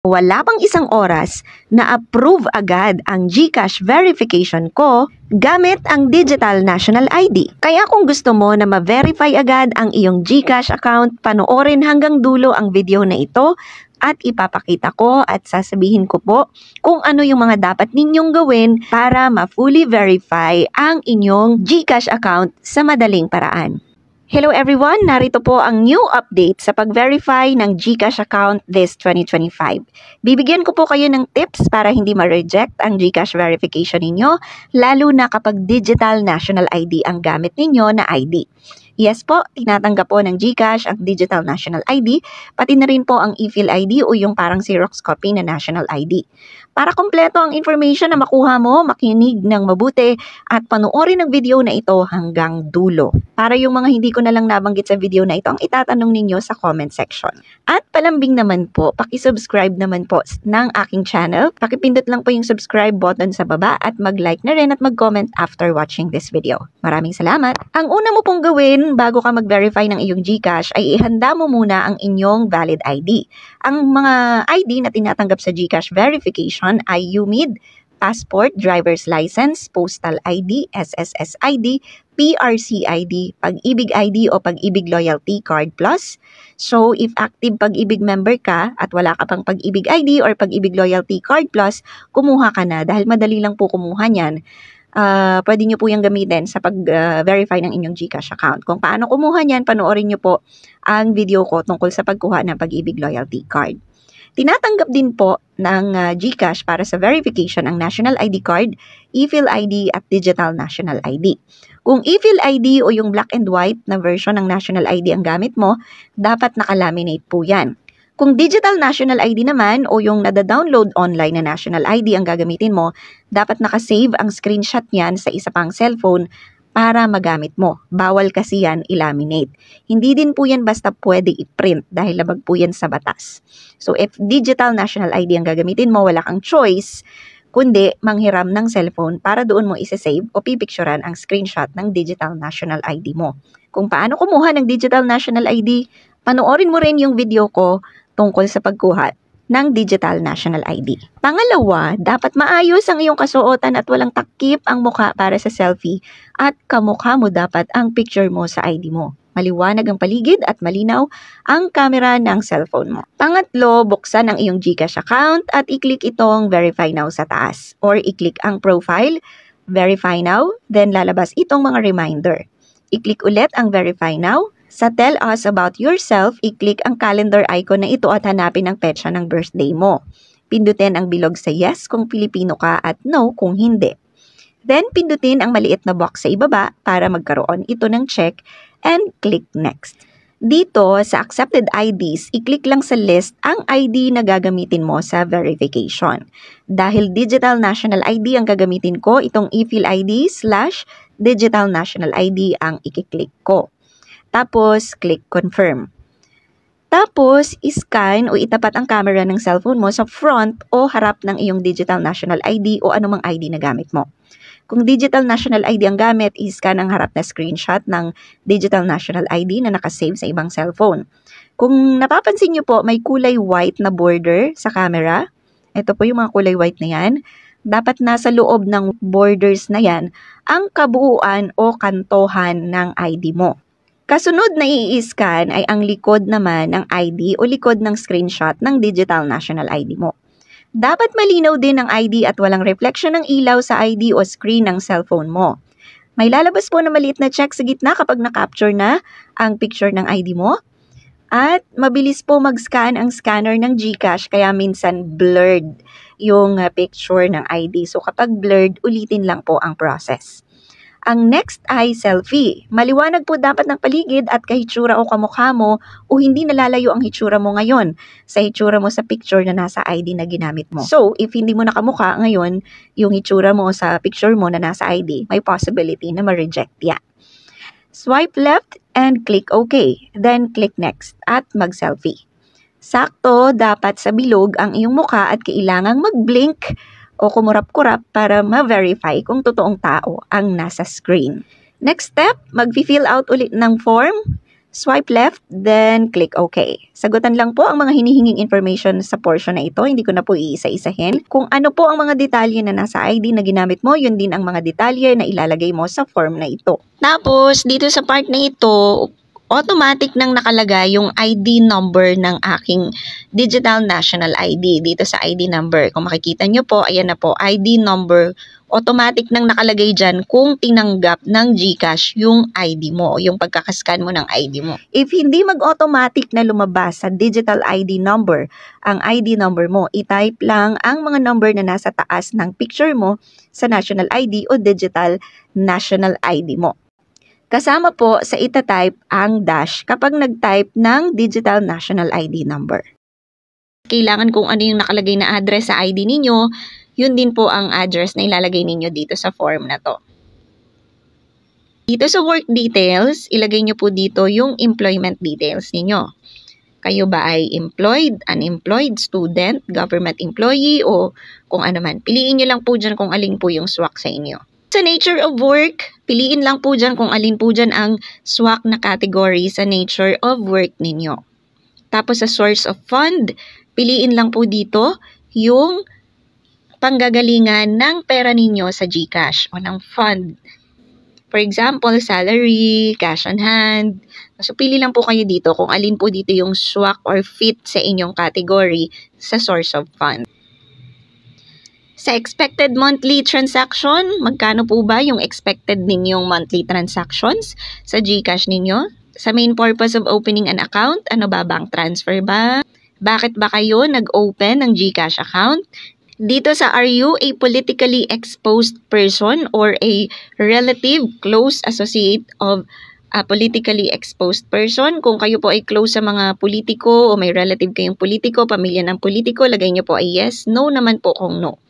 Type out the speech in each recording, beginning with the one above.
Wala pang isang oras na approve agad ang GCash verification ko gamit ang Digital National ID. Kaya kung gusto mo na ma-verify agad ang iyong GCash account, panoorin hanggang dulo ang video na ito at ipapakita ko at sasabihin ko po kung ano yung mga dapat ninyong gawin para ma-fully verify ang inyong GCash account sa madaling paraan. Hello everyone! Narito po ang new update sa pag-verify ng GCash account this 2025. Bibigyan ko po kayo ng tips para hindi ma-reject ang GCash verification ninyo, lalo na kapag Digital National ID ang gamit ninyo na ID. Yes po, tinatanggap po ng GCash ang Digital National ID, pati na rin po ang e-fill ID o yung parang Xerox copy na National ID. Para kompleto ang information na makuha mo, makinig ng mabuti at panoorin ang video na ito hanggang dulo. Para yung mga hindi ko na lang nabanggit sa video na ito, ang itatanong ninyo sa comment section. At palambing naman po, pakisubscribe naman po ng aking channel. Pakipindot lang po yung subscribe button sa baba at mag-like na rin at mag-comment after watching this video. Maraming salamat! Ang una mo pong gawin bago ka mag-verify ng iyong GCash ay ihanda mo muna ang inyong valid ID. Ang mga ID na tinatanggap sa GCash verification ay UMID, Passport, Driver's License, Postal ID, SSS ID, PRC ID, Pag-ibig ID o Pag-ibig Loyalty Card Plus. So, if active Pag-ibig member ka at wala ka pang Pag-ibig ID or Pag-ibig Loyalty Card Plus, kumuha ka na dahil madali lang po kumuha niyan. Pwede nyo po yung gamitin sa pag-verify ng inyong GCash account. Kung paano kumuha niyan, panoorin nyo po ang video ko tungkol sa pagkuha ng Pag-ibig Loyalty Card. Tinatanggap din po ng GCash para sa verification ang National ID Card, e-fill ID at Digital National ID. Kung e-fill ID o yung black and white na version ng National ID ang gamit mo, dapat nakalaminate po yan. Kung Digital National ID naman o yung nada-download online na National ID ang gagamitin mo, dapat nakasave ang screenshot niyan sa isa pang cellphone para magamit mo. Bawal kasi yan i-laminate. Hindi din po yan basta pwede i-print dahil labag po yan sa batas. So if Digital National ID ang gagamitin mo, wala kang choice kundi manghiram ng cellphone para doon mo isa-save o pipicturan ang screenshot ng Digital National ID mo. Kung paano kumuha ng Digital National ID, panoorin mo rin yung video ko tungkol sa pagkuha ng Digital National ID. Pangalawa, dapat maayos ang iyong kasuotan at walang takip ang mukha para sa selfie at kamukha mo dapat ang picture mo sa ID mo. Maliwanag ang paligid at malinaw ang camera ng cellphone mo. Pangatlo, buksan ang iyong GCash account at i-click itong Verify Now sa taas or i-click ang Profile, Verify Now, then lalabas itong mga reminder. I-click ulit ang Verify Now. Sa Tell Us About Yourself, i-click ang calendar icon na ito at hanapin ang petsa ng birthday mo. Pindutin ang bilog sa yes kung Pilipino ka at no kung hindi. Then, pindutin ang maliit na box sa ibaba para magkaroon ito ng check and click Next. Dito, sa Accepted IDs, i-click lang sa list ang ID na gagamitin mo sa verification. Dahil Digital National ID ang gagamitin ko, itong e-fill ID/Digital National ID ang i-click ko. Tapos, click Confirm. Tapos, iscan o itapat ang camera ng cellphone mo sa front o harap ng iyong Digital National ID o anumang ID na gamit mo. Kung Digital National ID ang gamit, iscan ang harap na screenshot ng Digital National ID na nakasave sa ibang cellphone. Kung napapansin nyo po, may kulay white na border sa camera. Ito po yung mga kulay white na yan. Dapat nasa loob ng borders na yan ang kabuuan o kantohan ng ID mo. Kasunod na i-scan ay ang likod naman ng ID o likod ng screenshot ng Digital National ID mo. Dapat malinaw din ang ID at walang reflection ng ilaw sa ID o screen ng cellphone mo. May lalabas po na maliit na check sa gitna kapag na-capture na ang picture ng ID mo. At mabilis po mag-scan ang scanner ng GCash kaya minsan blurred yung picture ng ID. So kapag blurred, ulitin lang po ang process. Ang next ay selfie. Maliwanag po dapat ng paligid at kahitsura o kamukha mo o hindi nalalayo ang hitsura mo ngayon sa hitsura mo sa picture na nasa ID na ginamit mo. So, if hindi mo nakamukha ngayon yung hitsura mo sa picture mo na nasa ID, may possibility na ma-reject yan. Swipe left and click OK. Then, click Next at mag-selfie. Sakto, dapat sa bilog ang iyong mukha at kailangang mag-blink o kumurap-kurap para ma-verify kung totoong tao ang nasa screen. Next step, mag-fill out ulit ng form. Swipe left, then click OK. Sagutan lang po ang mga hinihinging information sa portion na ito. Hindi ko na po iisa-isahin. Kung ano po ang mga detalye na nasa ID na ginamit mo, yun din ang mga detalye na ilalagay mo sa form na ito. Tapos, dito sa part na ito, automatic nang nakalagay yung ID number ng aking Digital National ID dito sa ID number. Kung makikita nyo po, ayan na po, ID number. Automatic nang nakalagay dyan kung tinanggap ng GCash yung ID mo, yung pagkakascan mo ng ID mo. If hindi mag-automatic na lumabas sa digital ID number, ang ID number mo, i-type lang ang mga number na nasa taas ng picture mo sa National ID o Digital National ID mo. Kasama po sa ita-type ang dash kapag nag-type ng Digital National ID number. Kailangan kung ano yung nakalagay na address sa ID ninyo, yun din po ang address na ilalagay ninyo dito sa form na to. Dito sa work details, ilagay nyo po dito yung employment details ninyo. Kayo ba ay employed, unemployed, student, government employee, o kung ano man. Piliin nyo lang po dyan kung alin po yung swak sa inyo. Sa nature of work, piliin lang po dyan kung alin po dyan ang swak na category sa nature of work ninyo. Tapos sa source of fund, piliin lang po dito yung panggagalingan ng pera ninyo sa GCash o ng fund. For example, salary, cash on hand. So, pili lang po kayo dito kung alin po dito yung swak or fit sa inyong category sa source of fund. Sa expected monthly transaction, magkano po ba yung expected ninyong monthly transactions sa GCash ninyo? Sa main purpose of opening an account, ano ba, bank transfer ba? Bakit ba kayo nag-open ng GCash account? Dito sa are you a politically exposed person or a relative close associate of a politically exposed person? Kung kayo po ay close sa mga politiko o may relative kayong politiko, pamilya ng politiko, lagay niyo po ay yes, no naman po kung no.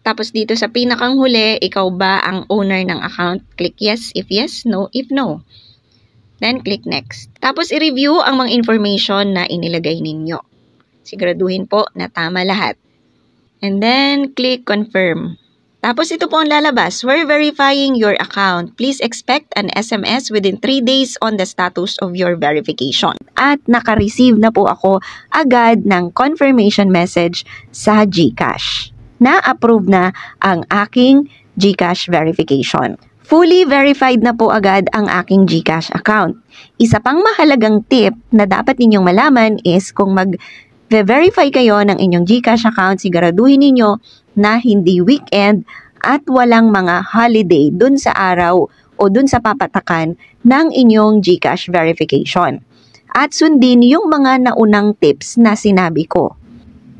Tapos dito sa pinakang huli, ikaw ba ang owner ng account? Click yes if yes, no if no. Then click next. Tapos i-review ang mga information na inilagay ninyo. Siguraduhin po na tama lahat. And then click confirm. Tapos ito po ang lalabas. We're verifying your account. Please expect an SMS within 3 days on the status of your verification. At naka-receive na po ako agad ng confirmation message sa GCash. Na-approve na ang aking GCash verification. Fully verified na po agad ang aking GCash account. Isa pang mahalagang tip na dapat ninyong malaman is kung mag-verify kayo ng inyong GCash account, siguraduhin ninyo na hindi weekend at walang mga holiday dun sa araw o dun sa papatakan ng inyong GCash verification. At sundin yung mga naunang tips na sinabi ko.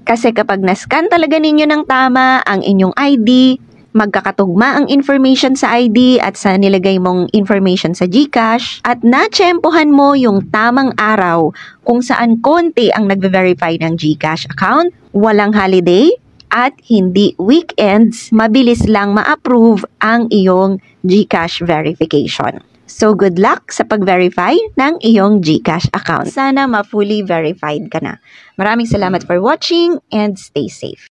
Kasi kapag na-scan talaga ninyo ng tama ang inyong ID, magkakatugma ang information sa ID at sa nilagay mong information sa GCash, at na-tsempohan mo yung tamang araw kung saan konti ang nagve-verify ng GCash account, walang holiday, at hindi weekends, mabilis lang ma-approve ang iyong GCash verification. So, good luck sa pag-verify ng iyong GCash account. Sana ma-fully verified ka na. Maraming salamat for watching and stay safe.